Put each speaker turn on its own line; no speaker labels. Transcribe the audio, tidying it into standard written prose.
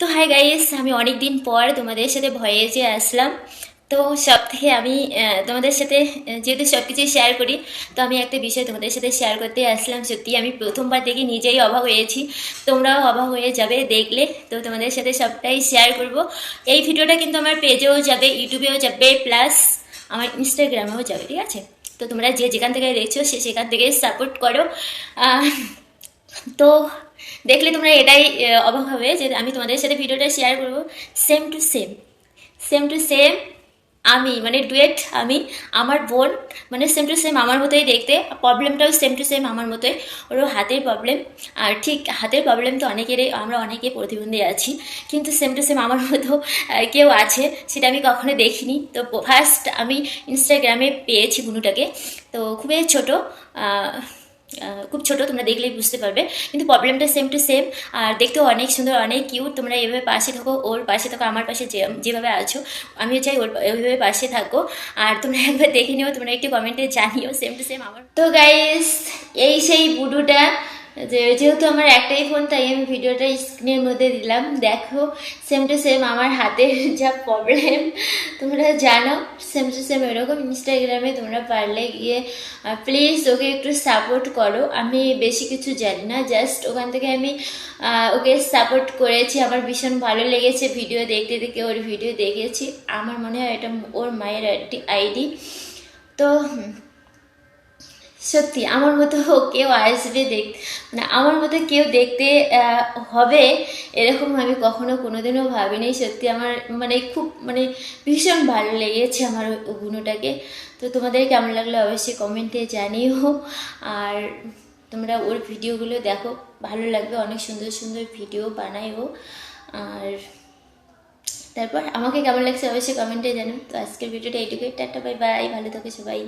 তো hi guys, আমি অনেক দিন পর তোমাদের সাথে ভয়েসে আসলাম। তো সব থেকে আমি তোমাদের সাথে যেহেতু সব কিছুই শেয়ার করি, তো আমি একটা বিষয় তোমাদের সাথে শেয়ার করতে আসলাম। সত্যি আমি প্রথমবার দেখে নিজেই অবাক হয়েছি, তোমরাও অবাক হয়ে যাবে দেখলে। তো তোমাদের সাথে সবটাই শেয়ার করব। এই ভিডিওটা কিন্তু আমার পেজেও যাবে, ইউটিউবেও যাবে, প্লাস আমার ইনস্টাগ্রামেও যাবে, ঠিক আছে? তো তোমরা যে যেখান থেকে দেখছো সেখান থেকে সাপোর্ট করো। আহ, তো দেখলে তোমরা এটাই অবাক হবে যে আমি তোমাদের সাথে ভিডিওটা শেয়ার করবো। Same to same, same to same আমি মানে ডুয়েট আমি, আমার বোন মানে সেম টু সেম আমার মতোই দেখতে, প্রবলেমটাও সেম টু সেম আমার মতোই। ওরও হাতের প্রবলেম। আর ঠিক হাতের প্রবলেম তো অনেকেরই, আমরা অনেকে প্রতিবন্ধী আছি, কিন্তু সেম টু সেম আমার মতো কেউ আছে সেটা আমি কখনো দেখিনি। তো ফার্স্ট আমি ইনস্টাগ্রামে পেয়েছি বুনুটাকে। তো খুবই ছোট, খুব ছোট, তোমরা দেখলেই বুঝতে পারবে, কিন্তু প্রবলেমটা সেম টু সেম। আর দেখতেও অনেক সুন্দর, অনেক কিউট। তোমরা এভাবে পাশে থাকো, ওর পাশে থাকো, আমার পাশে যেভাবে আছো আমিও চাই ওর ওইভাবে পাশে থাকো। আর তোমরা একবার দেখে নিও, তোমরা একটু কমেন্টে জানিও সেম টু সেম আমার। তো গাইস, এই সেই বুডুটা, যেহেতু আমার একটাই ফোন তাই আমি ভিডিওটা স্ক্রিনের মধ্যে দিলাম। দেখো সেম টু সেম আমার হাতের যা প্রবলেম তোমরা জানো, সেম টু সেম এরকম। ইনস্টাগ্রামে তোমরা পারলে গিয়ে প্লিজ ওকে একটু সাপোর্ট করো। আমি বেশি কিছু জানি না, জাস্ট ওখান থেকে আমি ওকে সাপোর্ট করেছি। আমার ভীষণ ভালো লেগেছে ভিডিও দেখতে দেখে, ওর ভিডিও দেখেছি। আমার মনে হয় এটা ওর মায়ের আইডি। তো সত্যি আমার মতো কেউ আসবে মানে আমার মতো কেউ দেখতে হবে এরকম আমি কখনো কোনোদিনও ভাবিনি। সত্যি আমার মানে খুব মানে ভীষণ ভালো লেগেছে আমার ওই গুণটাকে। তো তোমাদের কেমন লাগলো অবশ্যই কমেন্টে জানিও। আর তোমরা ওর ভিডিওগুলো দেখো, ভালো লাগবে, অনেক সুন্দর সুন্দর ভিডিও বানাই ও। আর তারপর আমাকে কেমন লাগছে অবশ্যই কমেন্টে জানো। তো আজকের ভিডিওটা এইটুকুই, টাটা বাই বাই, ভালো থাকো সবাই।